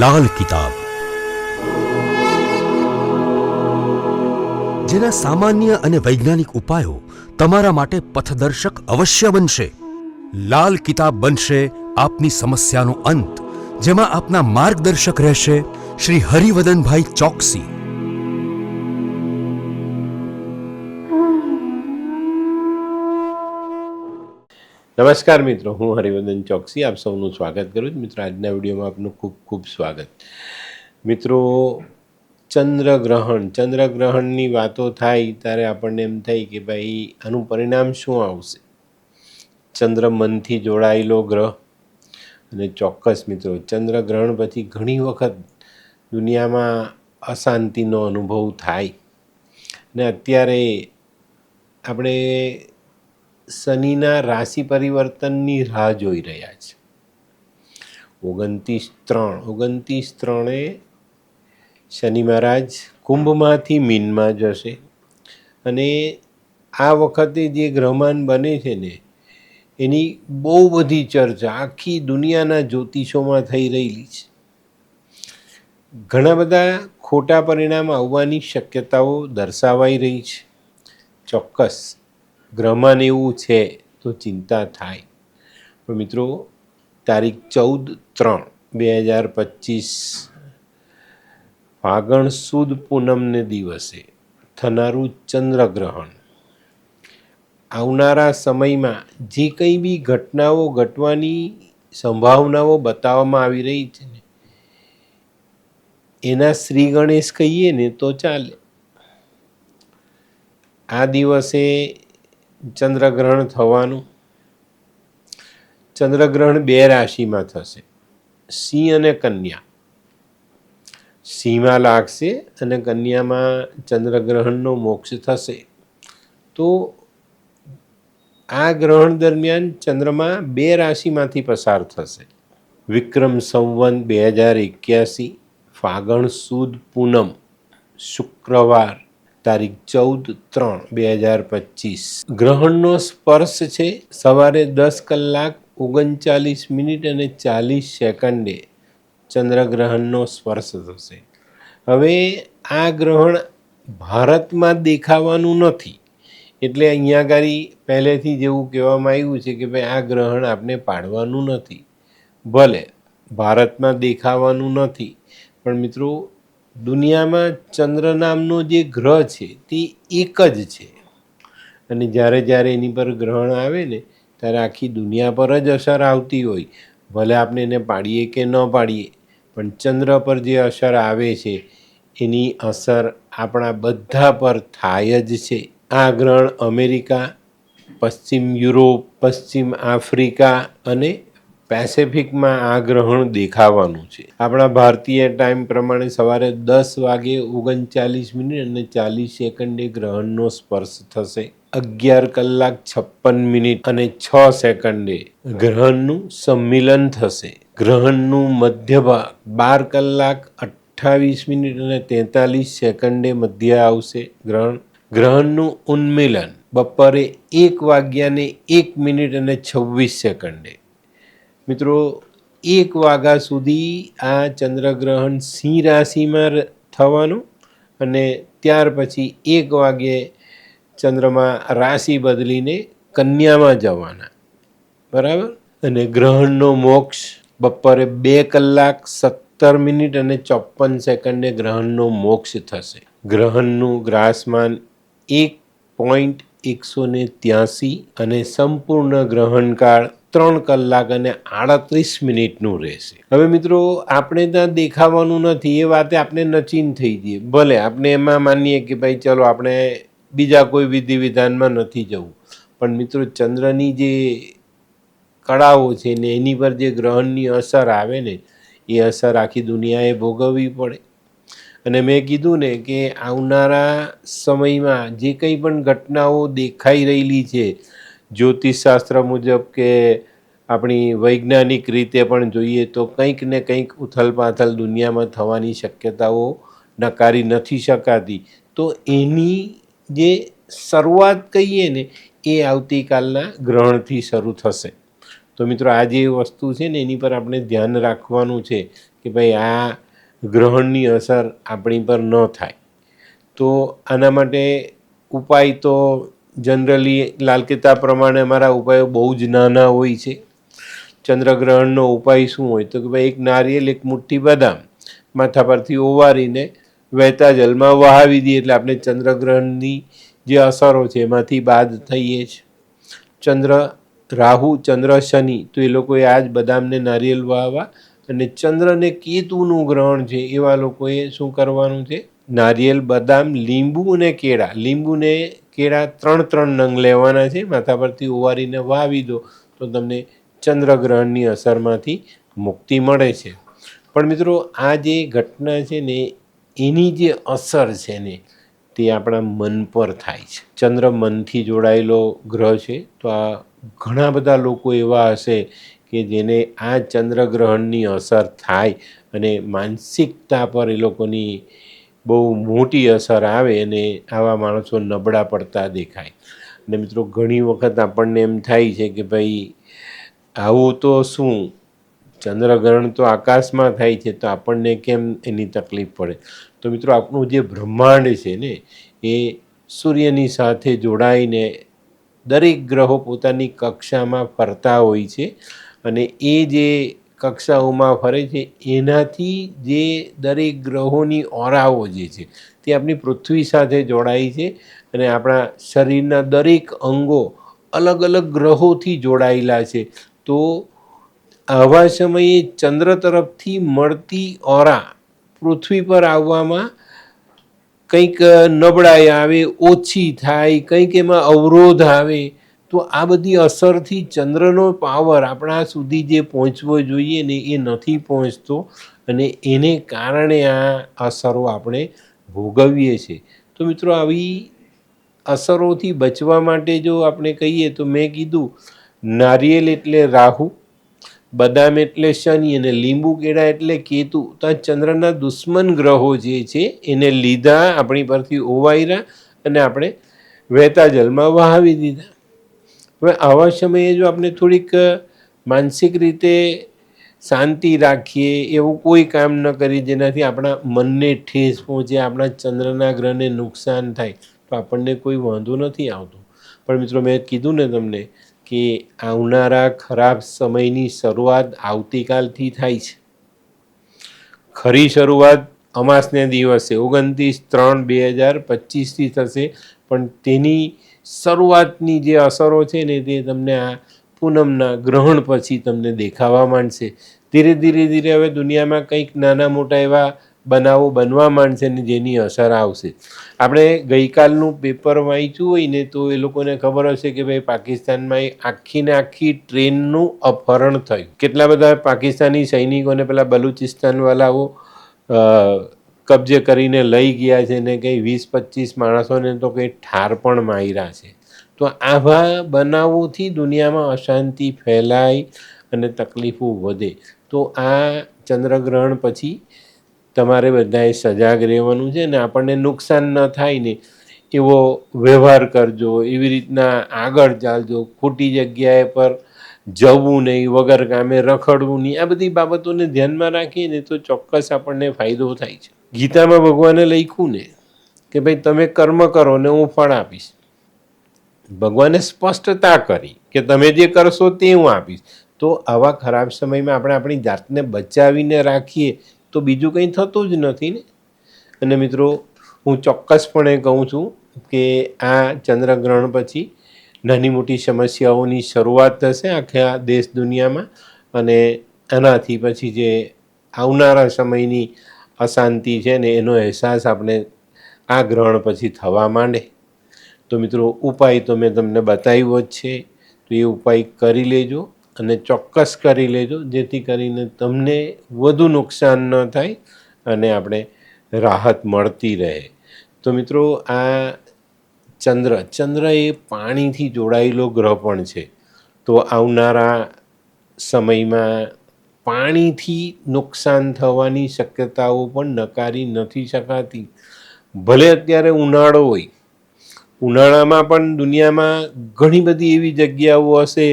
લાલ કિતાબ, જેના સામાન્ય અને વૈજ્ઞાનિક ઉપાયો તમારા માટે પથદર્શક અવશ્ય બનશે. લાલ કિતાબ બનશે આપની સમસ્યાનો અંત, જેમાં આપના માર્ગદર્શક રહેશે શ્રી હરિવદનભાઈ ચોકસી. નમસ્કાર મિત્રો, હું હરિવદન ચોકસી આપ સૌનું સ્વાગત કરું છું. મિત્રો, આજના વિડીયોમાં આપનું ખૂબ ખૂબ સ્વાગત. મિત્રો, ચંદ્રગ્રહણની વાતો થાય ત્યારે આપણને એમ થાય કે ભાઈ આનું પરિણામ શું આવશે. ચંદ્ર મનથી જોડાયેલો ગ્રહ, અને ચોક્કસ મિત્રો ચંદ્રગ્રહણ પછી ઘણી વખત દુનિયામાં અશાંતિનો અનુભવ થાય. અને અત્યારે આપણે શનિના રાશિ પરિવર્તનની રાહ જોઈ રહ્યા છે. 29/3 શનિ મહારાજ કુંભમાંથી મીનમાં જશે. અને આ વખતે જે ગ્રહમાન બને છે ને, એની બહુ બધી ચર્ચા આખી દુનિયાના જ્યોતિષોમાં થઈ રહેલી છે. ઘણા બધા ખોટા પરિણામ આવવાની શક્યતાઓ દર્શાવાઈ રહી છે. ચોક્કસ ગ્રહમાન એવું છે તો ચિંતા થાય. પણ મિત્રો, તારીખ 14/3/2025 ફાગણ સુદ પૂનમને દિવસે થનારું ચંદ્રગ્રહણ આવનારા સમયમાં જે કંઈ બી ઘટનાઓ ઘટવાની સંભાવનાઓ બતાવવામાં આવી રહી છે ને, એના શ્રી ગણેશ કહીએ ને તો ચાલે. આ દિવસે ચંદ્રગ્રહણ થવાનું. ચંદ્રગ્રહણ 2 રાશિમાં થશે, સિંહ અને કન્યા. સિંહમાં લાગશે અને કન્યામાં ચંદ્રગ્રહણનો મોક્ષ થશે. તો આ ગ્રહણ દરમિયાન ચંદ્રમા 2 રાશિમાંથી પસાર થશે. વિક્રમ સંવત 2081 ફાગણ સુદ પૂનમ શુક્રવાર તારીખ 14/3/2025 ગ્રહણનો સ્પર્શ છે. સવારે 10:39:40 ચંદ્રગ્રહણનો સ્પર્શ થશે. હવે આ ગ્રહણ ભારતમાં દેખાવાનું નથી, એટલે અહીંયા આગળ પહેલેથી જેવું કહેવામાં આવ્યું છે કે ભાઈ આ ગ્રહણ આપણે પાડવાનું નથી. ભલે ભારતમાં દેખાવાનું નથી, પણ મિત્રો દુનિયામાં ચંદ્ર નામનો જે ગ્રહ છે તે એક જ છે. અને જ્યારે એની પર ગ્રહણ આવે ને, ત્યારે આખી દુનિયા પર જ અસર આવતી હોય. ભલે આપણે એને પાડીએ કે ન પાડીએ, પણ ચંદ્ર પર જે અસર આવે છે એની અસર આપણા બધા પર થાય જ છે. આ ગ્રહણ અમેરિકા, પશ્ચિમ યુરોપ, પશ્ચિમ આફ્રિકા અને પેસેફિકમાં આ ગ્રહણ દેખાવાનું છે. આપણા ભારતીય ટાઈમ પ્રમાણે સવારે 10:39:40 ગ્રહણનો સ્પર્શ થશે. 11:56:06 ગ્રહણનું સંમિલન થશે. ગ્રહણનું મધ્ય ભાગ 12:28:43 મધ્ય આવશે. ગ્રહણનું ઉન્મિલન બપોરે 1:01:26. મિત્રો, 1 વાગ્યા સુધી આ ચંદ્રગ્રહણ સિંહ રાશિમાં થવાનું, અને ત્યાર પછી 1 વાગ્યે ચંદ્રમાં રાશિ બદલીને કન્યામાં જવાના. બરાબર. અને ગ્રહણનો મોક્ષ બપોરે 2:17:54 ગ્રહણનો મોક્ષ થશે. ગ્રહણનું ગ્રાસમાન 1.183 અને સંપૂર્ણ ગ્રહણકાળ 3:38 રહેશે. હવે મિત્રો, આપણે ત્યાં દેખાવાનું નથી એ વાતે આપણે નચીન થઈ જઈએ. ભલે આપણે એમાં માનીએ કે ભાઈ ચલો આપણે બીજા કોઈ વિધિ વિધાનમાં નથી જવું, પણ મિત્રો ચંદ્રની જે કળાઓ છે ને એની પર જે ગ્રહણની અસર આવે ને, એ અસર આખી દુનિયાએ ભોગવવી પડે. અને મેં કીધું ને કે આવનારા સમયમાં જે કંઈ પણ ઘટનાઓ દેખાઈ રહેલી છે, જ્યોતિષશાસ્ત્ર મુજબ કે આપણી વૈજ્ઞાનિક રીતે પણ જોઈએ તો કંઈક ને કંઈક ઉથલપાથલ દુનિયામાં થવાની શક્યતાઓ નકારી નથી શકાતી. તો એની જે શરૂઆત કહીએ ને, એ આવતીકાલના ગ્રહણથી શરૂ થશે. તો મિત્રો, આ જે વસ્તુ છે ને એની પર આપણે ધ્યાન રાખવાનું છે કે ભાઈ આ ગ્રહણની અસર આપણી પર ન થાય. તો આના માટે ઉપાય તો જનરલી લાલ કિતાબ પ્રમાણે અમારા ઉપાયો બહુ જ નાના હોય છે. ચંદ્રગ્રહણનો ઉપાય શું હોય તો કે ભાઈ એક નારિયેલ, એક મુઠ્ઠી બદામ માથા પરથી ઓવારીને વહેતા જલમાં વહાવી દઈએ એટલે આપણે ચંદ્રગ્રહણની જે અસરો છે એમાંથી બાદ થઈએ જ. રાહુ, ચંદ્ર, શનિ તો એ લોકોએ આ જ બદામને નારિયેલ વાવવા, અને ચંદ્રને કેતુનું ગ્રહણ છે એવા લોકોએ શું કરવાનું છે, નારિયેલ, બદામ, લીંબુ અને કેળા. લીંબુને કેળા 3-3 નંગ લેવાના છે, માથા પરથી ઓવારીને વાવી દો તો તમને ચંદ્રગ્રહણની અસરમાંથી મુક્તિ મળે છે. પણ મિત્રો આ જે ઘટના છે ને એની જે અસર છે ને તે આપણા મન પર થાય છે. ચંદ્ર મનથી જોડાયેલો ગ્રહ છે. તો આ ઘણા બધા લોકો એવા હશે કે જેને આ ચંદ્રગ્રહણની અસર થાય અને માનસિકતા પર એ લોકોની બહુ મોટી અસર આવે અને આવા માણસો નબળા પડતા દેખાય. અને મિત્રો ઘણી વખત આપણને એમ થાય છે કે ભાઈ આવું તો શું, ચંદ્રગ્રહણ તો આકાશમાં થાય છે તો આપણને કેમ એની તકલીફ પડે. તો મિત્રો આપણું જે બ્રહ્માંડ છે ને એ સૂર્યની સાથે જોડાઈને દરેક ગ્રહો પોતાની કક્ષામાં ફરતા હોય છે, અને એ જે કક્ષાઓમાં ફરે છે એનાથી જે દરેક ગ્રહોની ઓરાઓ જે છે તે આપણી પૃથ્વી સાથે જોડાય છે, અને આપણા શરીરના દરેક અંગો અલગ અલગ ગ્રહોથી જોડાયેલા છે. તો આવા સમયે ચંદ્ર તરફથી મળતી ઓરા પૃથ્વી પર આવવામાં કંઈક નબળાઈ આવે, ઓછી થાય, કંઈક એમાં અવરોધ આવે, તો આ બધી અસરથી ચંદ્રનો પાવર આપણા સુધી જે પહોંચવો જોઈએ ને એ નથી પહોંચતો, અને એને કારણે આ અસરો આપણે ભોગવીએ છીએ. તો મિત્રો આવી અસરોથી બચવા માટે જો આપણે કહીએ તો મેં કીધું નારિયેલ એટલે રાહુ, બદામ એટલે શનિ, અને લીંબુ કેળા એટલે કેતુ. તો આ ચંદ્રના દુશ્મન ગ્રહો જે છે એને લીધા, આપણી પરથી ઓવાયરા અને આપણે વહેતા જલમાં વહાવી દીધા. હવે આવા સમયે જો આપણે થોડીક માનસિક રીતે શાંતિ રાખીએ, એવું કોઈ કામ ન કરીએ જેનાથી આપણા મનને ઠેસ પહોંચે, આપણા ચંદ્રના ગ્રહને નુકસાન થાય, તો આપણને કોઈ વાંધો નથી આવતો. પણ મિત્રો મેં કીધું ને તમને કે આવનારા ખરાબ સમયની શરૂઆત આવતીકાલથી થાય છે. ખરી શરૂઆત અમાસને દિવસે 29/3/2025થી થશે, પણ તેની શરૂઆતની જે અસરો છે ને તે તમને આ પૂનમના ગ્રહણ પછી તમને દેખાવા માંડશે. ધીરે ધીરે ધીરે હવે દુનિયામાં કંઈક નાના મોટા એવા બનાવો બનવા માંડશે ને જેની અસર આવશે. આપણે ગઈકાલનું પેપર વાંચ્યું હોય ને તો એ લોકોને ખબર હશે કે ભાઈ પાકિસ્તાનમાં આખી ને આખી ટ્રેનનું અપહરણ થયું. કેટલા બધા પાકિસ્તાની સૈનિકોને પેલા બલુચિસ્તાનવાલાઓ કબજે કરીને લઈ ગયા છે ને કંઈ 20-25 માણસોને તો કંઈ ઠાર પણ માર્યા છે. તો આવા બનાવોથી દુનિયામાં અશાંતિ ફેલાય અને તકલીફો વધે. તો આ ચંદ્રગ્રહણ પછી તમારે બધાએ સજાગ રહેવાનું છે, ને આપણને નુકસાન ન થાય ને એવો વ્યવહાર કરજો, એવી રીતના આગળ ચાલજો, ખોટી જગ્યાએ પર જવું નહીં, વગર કામે રખડવું નહીં. આ બધી બાબતોને ધ્યાનમાં રાખીએ ને તો ચોક્કસ આપણને ફાયદો થાય છે. ગીતામાં ભગવાને લખ્યું ને કે ભાઈ તમે કર્મ કરો ને હું ફળ આપીશ. ભગવાને સ્પષ્ટતા કરી કે તમે જે કરશો તે હું આપીશ. તો આવા ખરાબ સમયમાં આપણે આપણી જાતને બચાવીને રાખીએ તો બીજું કંઈ થતું જ નથી ને. અને મિત્રો હું ચોક્કસપણે કહું છું કે આ ચંદ્રગ્રહણ પછી નાની મોટી સમસ્યાઓની શરૂઆત થશે આખા દેશ દુનિયામાં, અને આનાથી પછી જે આવનારા સમયની અશાંતિ છે ને એનો અહેસાસ આપણે આ ગ્રહણ પછી થવા માંડે. તો મિત્રો ઉપાય તો મેં તમને બતાવ્યો જ છે, તો એ ઉપાય કરી લેજો, અને ચોક્કસ કરી લેજો, જેથી કરીને તમને વધુ નુકસાન ન થાય અને આપણે રાહત મળતી રહે. તો મિત્રો આ ચંદ્ર એ પાણીથી જોડાયેલો ગ્રહ પણ છે. તો આવનારા સમયમાં પાણીથી નુકસાન થવાની શક્યતાઓ પણ નકારી નથી શકાતી. ભલે અત્યારે ઉનાળો હોય, ઉનાળામાં પણ દુનિયામાં ઘણી બધી એવી જગ્યાઓ હશે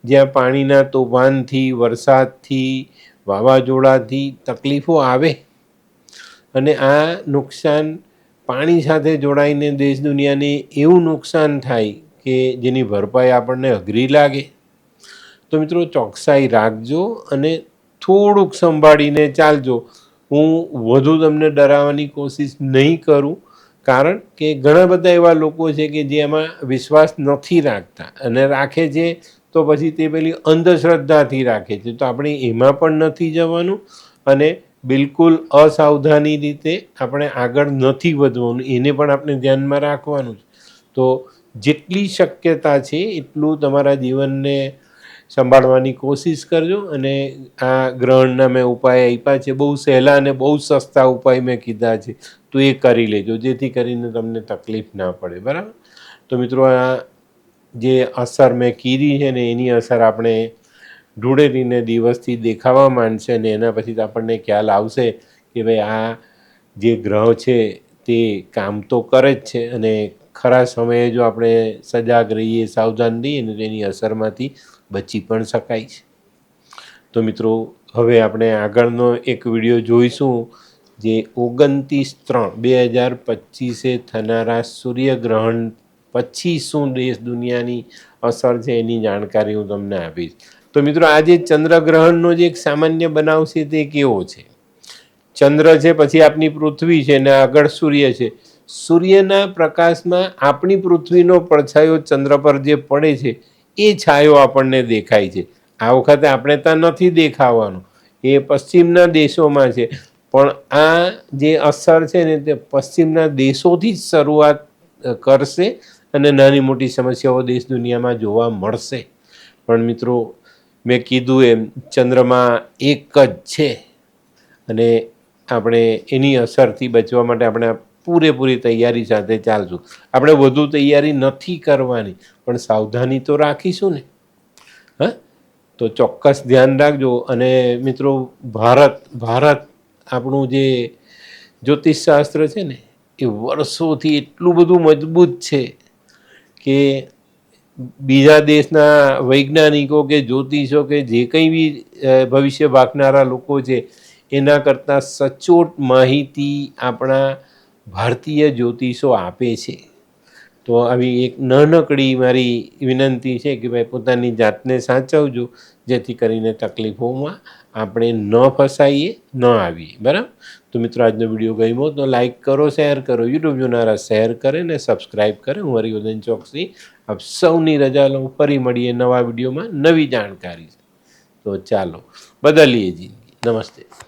જ્યાં પાણીના તોફાનથી, વરસાદથી, વાવાઝોડાથી તકલીફો આવે અને આ નુકસાન પાણી સાથે જોડાઈને દેશ દુનિયાને એવું નુકસાન થાય કે જેની ભરપાઈ આપણને અઘરી લાગે, તો મિત્રો ચોકસાઈ રાખજો અને થોડુંક સંભાળીને ચાલજો. હું વધુ તમને ડરાવવાની કોશિશ નહીં કરું, કારણ કે ઘણા બધા એવા લોકો છે કે જે એમાં વિશ્વાસ નથી રાખતા, અને રાખે છે તો પછી તે પેલી અંધશ્રદ્ધાથી રાખે છે. તો આપણે એમાં પણ નથી જવાનું અને બિલકુલ અસાવધાની રીતે આપણે આગળ નથી વધવાનું, એને પણ આપણે ધ્યાનમાં રાખવાનું છે. તો જેટલી શક્યતા છે એટલું તમારા જીવનને સંભાળવાની કોશિશ કરજો. અને આ ગ્રહણના મેં ઉપાય આપ્યા છે, બહુ સહેલા અને બહુ સસ્તા ઉપાય મેં કીધા છે, તો એ કરી લેજો, જેથી કરીને તમને તકલીફ ના પડે. બરાબર? તો મિત્રો, આ જે અસર મેં કીધી છે ને એની અસર આપણે ધૂળેટીને દિવસથી દેખાવા માંડશે, અને એના પછી આપણને ખ્યાલ આવશે કે ભાઈ આ જે ગ્રહ છે તે કામ તો કરે જ છે, અને ખરા સમયે જો આપણે સજાગ રહીએ, સાવધાન રહીએ ને તો એની અસરમાંથી બચી પણ શકાય છે. તો મિત્રો, હવે આપણે આગળનો એક વિડીયો જોઈશું, જે 29/3/2025 થનારા સૂર્યગ્રહણ પછી શું દેશ દુનિયાની અસર છે એની જાણકારી હું તમને આપીશ. તો મિત્રો, આ જે ચંદ્રગ્રહણનો જે એક સામાન્ય બનાવ છે તે કેવો છે? ચંદ્ર છે, પછી આપણી પૃથ્વી છે, ને આગળ સૂર્ય છે. સૂર્યના પ્રકાશમાં આપણી પૃથ્વીનો પડછાયો ચંદ્ર પર જે પડે છે એ છાયો આપણને દેખાય છે. આ વખતે આપણે ત્યાં નથી દેખાવાનું, એ પશ્ચિમના દેશોમાં છે. પણ આ જે અસર છે ને તે પશ્ચિમના દેશોથી જ શરૂઆત કરશે, અને નાની મોટી સમસ્યાઓ દેશ દુનિયામાં જોવા મળશે. પણ મિત્રો, મેં કીધું એમ ચંદ્રમાં એક જ છે, અને આપણે એની અસરથી બચવા માટે આપણે પૂરેપૂરી તૈયારી સાથે ચાલશું. આપણે વધુ તૈયારી નથી કરવાની, પણ સાવધાની તો રાખીશું ને. હા, તો ચોક્કસ ધ્યાન રાખજો. અને મિત્રો, ભારત આપણું જે જ્યોતિષશાસ્ત્ર છે ને એ વર્ષોથી એટલું બધું મજબૂત છે કે બીજા દેશના વૈજ્ઞાનિકો કે જ્યોતિષો કે જે કંઈ બી ભવિષ્ય વાંચનારા લોકો છે એના કરતાં સચોટ માહિતી આપણા ભારતીય જ્યોતિષો આપે છે. તો આવી એક નાનકડી મારી વિનંતી છે કે ભાઈ પોતાની જાતને સાચવજો, જેથી કરીને તકલીફોમાં આપણે ન ફસાઈએ, ન આવીએ. બરાબર? તો મિત્રો, આજનો વિડીયો ગમ્યો તો લાઈક કરો, શેર કરો, યુટ્યુબ જોનારા શેર કરે ને સબસ્ક્રાઈબ કરે. હું હરિવર્ધન ચોકસી આપ સૌની રજા લઉં. ફરી મળીએ નવા વિડીયોમાં નવી જાણકારી. તો ચાલો, બદલીએ જિંદગી. નમસ્તે.